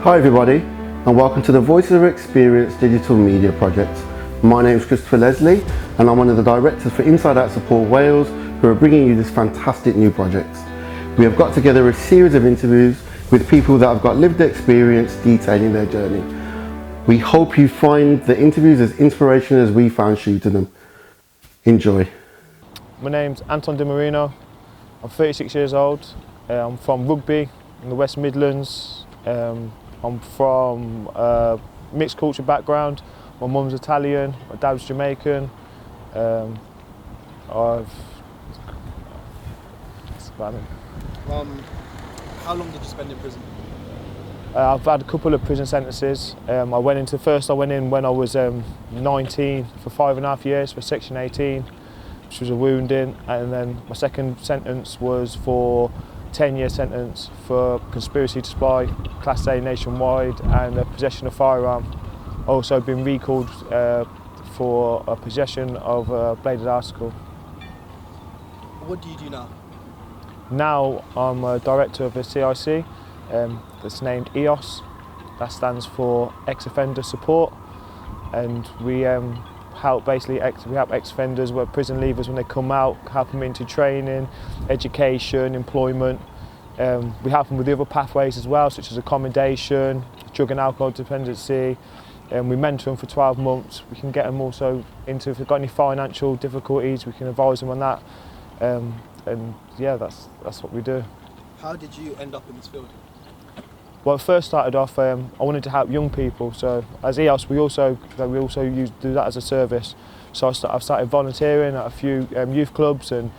Hi everybody, and welcome to the Voices of Experience Digital Media Project. My name is Christopher Leslie, and I'm one of the directors for Inside Out Support Wales, who are bringing you this fantastic new project. We have got together a series of interviews with people that have got lived experience detailing their journey. We hope you find the interviews as inspirational as we found shooting them. Enjoy. My name's Anton I'm 36 years old. I'm from Rugby in the West Midlands. I'm from a mixed culture background. My mum's Italian, my dad's Jamaican. That's about it. How long did you spend in prison? I've had a couple of prison sentences. I went in when I was 19 for 5.5 years for Section 18, which was a wounding, and then my second sentence was for 10-year sentence for conspiracy to spy, Class A nationwide, and possession of firearm. Also been recalled for a possession of a bladed article. What do you do now? Now I'm a director of a CIC that's named EOS. That stands for Ex-Offender Support, and we help ex-offenders, prison leavers, when they come out, help them into training, education, employment. We help them with the other pathways as well, such as accommodation, drug and alcohol dependency. We mentor them for 12 months. We can get them also into, if they've got any financial difficulties, we can advise them on that. And yeah, that's what we do. How did you end up in this field? Well, it first started off, I wanted to help young people. So as EOS, we also do that as a service. So I started volunteering at a few youth clubs, and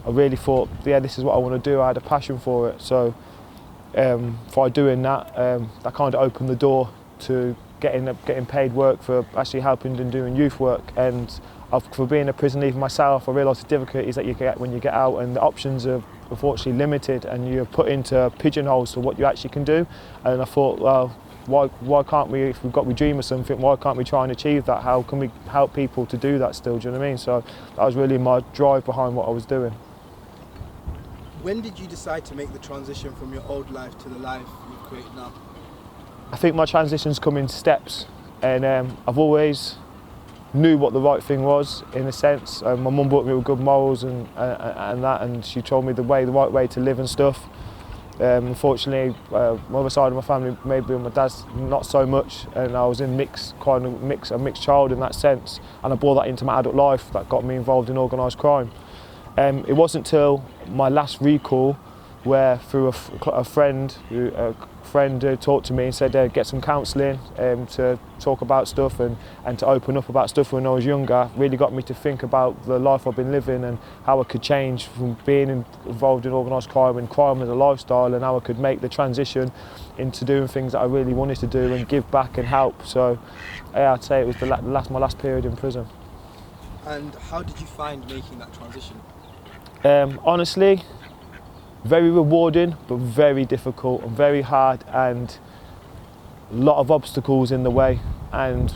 I really thought, yeah, this is what I want to do. I had a passion for it. So by doing that, that kind of opened the door to getting paid work for actually helping and doing youth work. And for being a prison leaver myself, I realised the difficulties that you get when you get out, and the options are unfortunately limited, and you're put into pigeonholes to what you actually can do. And I thought, well, why can't we, if we dream of something, why can't we try and achieve that? How can we help people to do that still? Do you know what I mean? So that was really my drive behind what I was doing. When did you decide to make the transition from your old life to the life you create now? I think my transitions come in steps, and I've always knew what the right thing was, in a sense. My mum brought me with good morals and that, and she told me the right way to live and stuff. Unfortunately, my other side of my family, maybe my dad's not so much, and I was in a mixed child in that sense, and I brought that into my adult life. That got me involved in organised crime. It wasn't till my last recall, where through a friend who talked to me and said, get some counselling to talk about stuff and to open up about stuff when I was younger, really got me to think about the life I've been living and how I could change from being involved in organised crime and crime as a lifestyle, and how I could make the transition into doing things that I really wanted to do and give back and help. So yeah, I'd say it was my last period in prison. And how did you find making that transition? Honestly, very rewarding, but very difficult and very hard, and a lot of obstacles in the way. And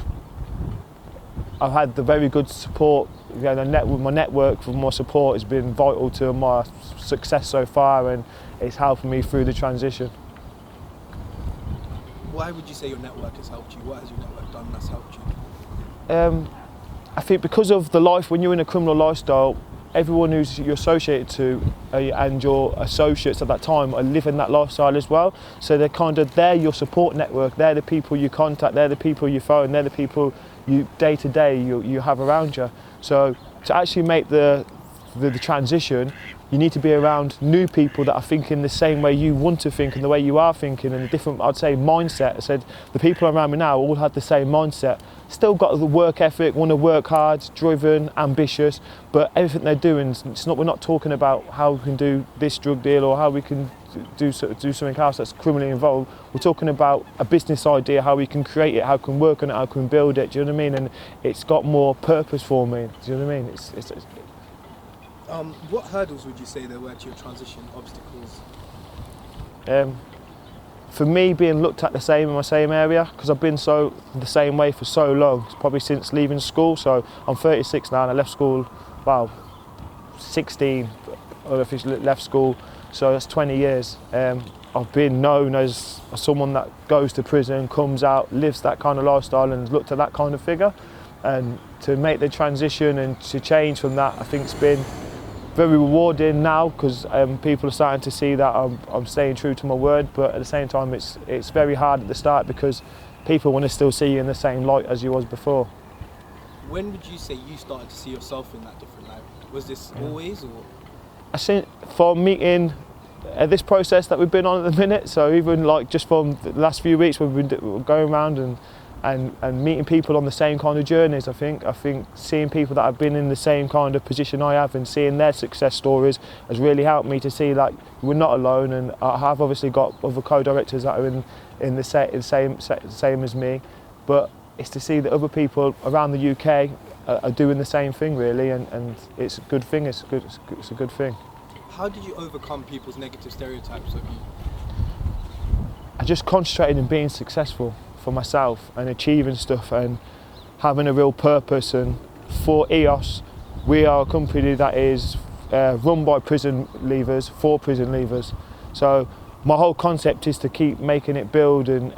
I've had the very good support. My network for my support has been vital to my success so far, and it's helping me through the transition. Why would you say your network has helped you? What has your network done that's helped you? I think because of the life, when you're in a criminal lifestyle, everyone you're associated to and your associates at that time are living that lifestyle as well. So they're your support network. They're the people you contact. They're the people you phone. They're the people you day to day you have around you. So to actually make the transition, you need to be around new people that are thinking the same way you want to think and the way you are thinking, and a different, I'd say, mindset. I said the people around me now all had the same mindset. Still got the work ethic, want to work hard, driven, ambitious, but everything they're doing, we're not talking about how we can do this drug deal or how we can do something else that's criminally involved. We're talking about a business idea, how we can create it, how we can work on it, how we can build it. Do you know what I mean? And it's got more purpose for me. Do you know what I mean? What hurdles would you say there were to your transition, obstacles? For me, being looked at the same in my same area, because I've been the same way for so long, it's probably since leaving school. So I'm 36 now, and I left school, 16, unofficially left school, so that's 20 years. I've been known as someone that goes to prison, comes out, lives that kind of lifestyle and looked at that kind of figure. And to make the transition and to change from that, I think it's been very rewarding now, because people are starting to see that I'm staying true to my word, but at the same time it's very hard at the start because people want to still see you in the same light as you was before. When would you say you started to see yourself in that different light? Was this always, or? I think for meeting this process that we've been on at the minute, so even like just from the last few weeks we've been going around and meeting people on the same kind of journeys, I think seeing people that have been in the same kind of position I have and seeing their success stories has really helped me to see that we're not alone, and I have obviously got other co-directors that are in the same as me, but it's to see that other people around the UK are doing the same thing really, and it's a good thing, it's a good thing. How did you overcome people's negative stereotypes of you? I just concentrated on being successful for myself and achieving stuff and having a real purpose. And for EOS, we are a company that is run by prison leavers, for prison leavers. So my whole concept is to keep making it build and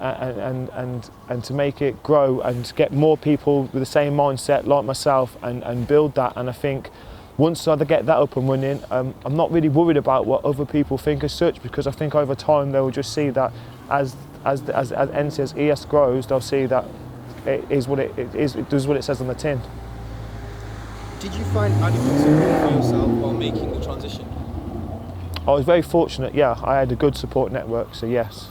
to make it grow and to get more people with the same mindset like myself and build that. And I think once I get that up and running, I'm not really worried about what other people think as such, because I think over time they will just see that as EOS grows, they'll see that it is what it is. It does what it says on the tin. Did you find adequate support for yourself while making the transition? I was very fortunate. Yeah, I had a good support network. So yes,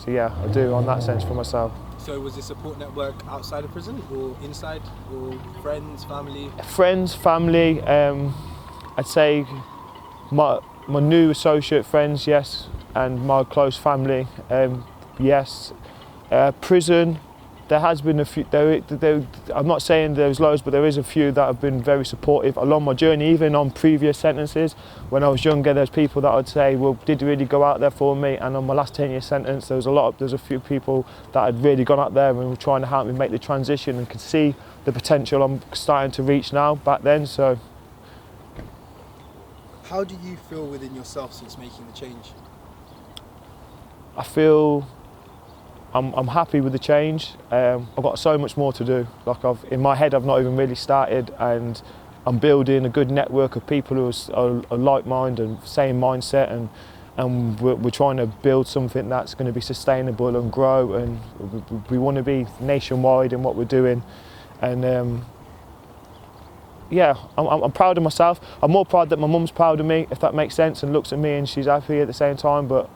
yeah, I do on that sense for myself. So was the support network outside of prison or inside, or friends, family? Friends, family. I'd say my new associate friends, yes, and my close family, yes. Prison, there has been a few. I'm not saying there's loads, but there is a few that have been very supportive along my journey, even on previous sentences. When I was younger, there's people that I'd say, well, did you really go out there for me? And on my last 10-year sentence, there's a few people that had really gone out there and were trying to help me make the transition and could see the potential I'm starting to reach now back then. So, how do you feel within yourself since making the change? I feel I'm happy with the change. I've got so much more to do. Like in my head, I've not even really started, and I'm building a good network of people who are like-minded and same mindset, and we're trying to build something that's going to be sustainable and grow, and we want to be nationwide in what we're doing. And yeah, I'm proud of myself. I'm more proud that my mum's proud of me, if that makes sense, and looks at me and she's happy at the same time. But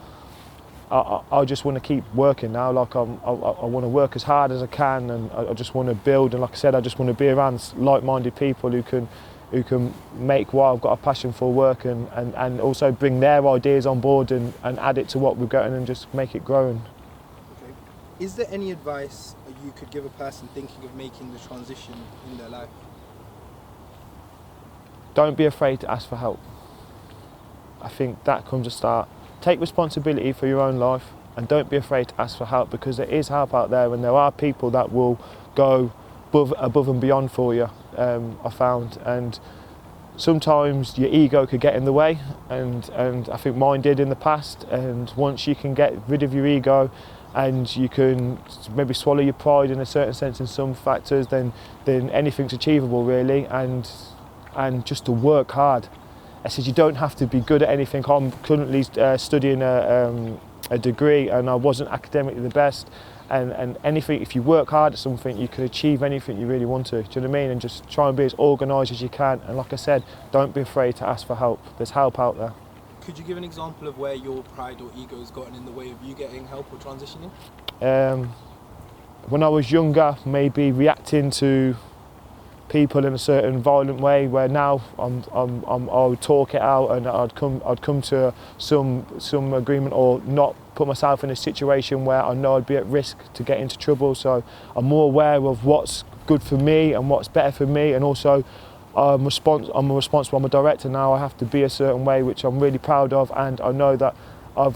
I just want to keep working now. Like I want to work as hard as I can, and I just want to build. And like I said, I just want to be around like-minded people who can make what I've got a passion for work, and also bring their ideas on board and add it to what we're getting and just make it grow. Okay. Is there any advice you could give a person thinking of making the transition in their life? Don't be afraid to ask for help. I think that comes to start. Take responsibility for your own life, and don't be afraid to ask for help, because there is help out there, and there are people that will go above and beyond for you, I found. And sometimes your ego could get in the way, and I think mine did in the past. And once you can get rid of your ego and you can maybe swallow your pride in a certain sense in some factors, then anything's achievable really, and just to work hard. I said you don't have to be good at anything. I'm currently studying a degree, and I wasn't academically the best. And anything, if you work hard at something, you can achieve anything you really want to. Do you know what I mean? And just try and be as organised as you can. And like I said, don't be afraid to ask for help. There's help out there. Could you give an example of where your pride or ego has gotten in the way of you getting help or transitioning? When I was younger, maybe reacting to people in a certain violent way, where now I would talk it out, and I'd come to some agreement, or not put myself in a situation where I know I'd be at risk to get into trouble. So I'm more aware of what's good for me and what's better for me, and also I'm responsible. I'm a director now. I have to be a certain way, which I'm really proud of, and I know that I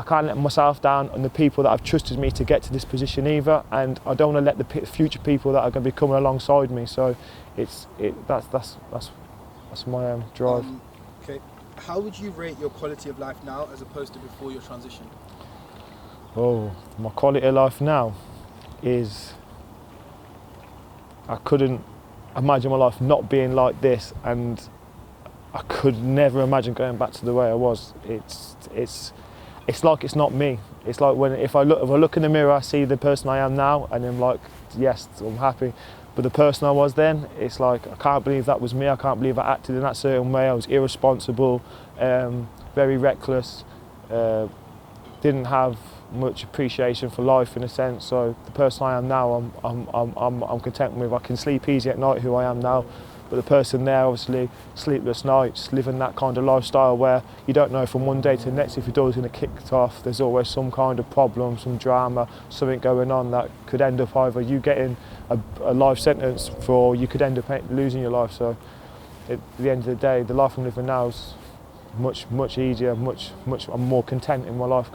can't let myself down on the people that have trusted me to get to this position either, and I don't want to let the future people that are going to be coming alongside me. So that's my drive. Okay. how would you rate your quality of life now as opposed to before your transition? Oh, my quality of life now is, I couldn't imagine my life not being like this, and I could never imagine going back to the way I was. It's like it's not me. It's like if I look in the mirror, I see the person I am now, and I'm like, yes, I'm happy. But the person I was then, it's like, I can't believe that was me. I can't believe I acted in that certain way. I was irresponsible, very reckless, didn't have much appreciation for life in a sense. So the person I am now, I'm content with. I can sleep easy at night, who I am now. But the person there, obviously, sleepless nights, living that kind of lifestyle where you don't know from one day to the next if your door's going to kick it off. There's always some kind of problem, some drama, something going on that could end up either you getting a life sentence or you could end up losing your life. So at the end of the day, the life I'm living now is much easier, I'm more content in my life.